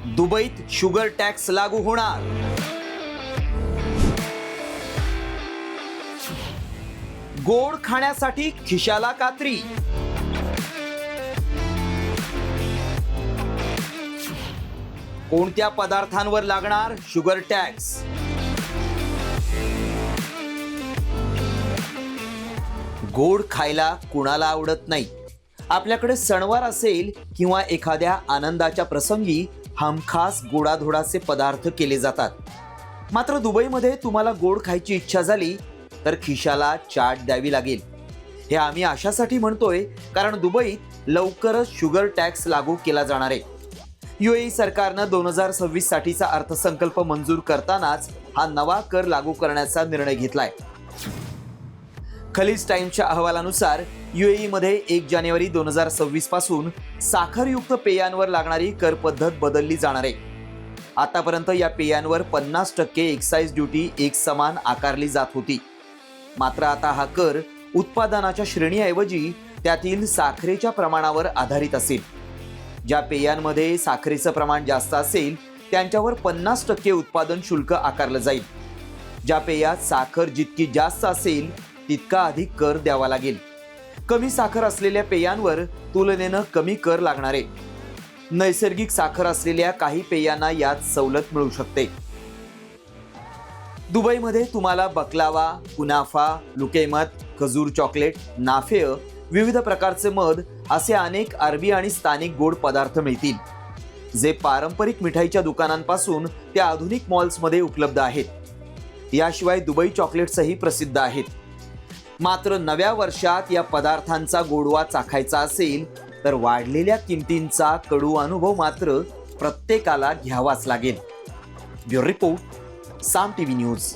दुबईत sugar tax लागू होणार। गोड खाण्यासाठी खिशाला कात्री। कोणत्या पदार्थांवर लागणार शुगर टॅक्स? गोड खायला कुणाला आवडत नाही। आपल्याकडे सणवार असेल किंवा एखाद्या आनंदाच्या प्रसंगी हमखास गोडाधोडाचे पदार्थ केले जातात। मात्र दुबईमध्ये तुम्हाला गोड खायची इच्छा झाली तर खिशाला चाट द्यावी लागेल। हे आम्ही अशासाठी म्हणतोय कारण दुबईत लवकरच शुगर टॅक्स लागू केला जाणार आहे। यूएई सरकारनं 2026 साठीचा अर्थसंकल्प मंजूर करतानाच हा नवा कर लागू करण्याचा निर्णय घेतलाय। खलीज टाइम्सच्या अहवालानुसार यूएई मध्ये 1 जानेवारी 2026 पासून साखरयुक्त पेयांवर लागणारी कर पद्धत बदलली जाणार आहे। आतापर्यंत या पेयांवर 50% एक्साइज ड्युटी एकसमान आकारली जात होती। मात्र आता हा कर उत्पादनाच्या श्रेणीऐवजी त्यातील साखरेच्या प्रमाणावर आधारित असेल। ज्या पेयांमध्ये साखरेचं प्रमाण जास्त असेल त्यांच्यावर 50% उत्पादन शुल्क आकारलं जाईल। ज्या पेयात साखर जितकी जास्त असेल तितका अधिक कर द्यावा लागेल। कमी साखर असलेल्या पेयांवर तुलनेनं कमी कर लागणार आहे। नैसर्गिक साखर असलेल्या काही पेयांना यात सवलत मिळू शकते। दुबईमध्ये तुम्हाला बकलावा, कुनाफा, लुकेमत, खजूर चॉकलेट, नाफेय, विविध प्रकारचे मध असे अनेक अरबी आणि स्थानिक गोड पदार्थ मिळतील, जे पारंपरिक मिठाईच्या दुकानांपासून ते आधुनिक मॉल्समध्ये उपलब्ध आहेत। याशिवाय दुबई चॉकलेट्सही प्रसिद्ध आहेत। मात्र नव्या वर्षात या पदार्थांचा गोडवा चाखायचा असेल तर वाढलेल्या किमतींचा कडू अनुभव मात्र प्रत्येकाला घ्यावाच लागेल। ब्युरो रिपोर्ट, साम टीव्ही न्यूज।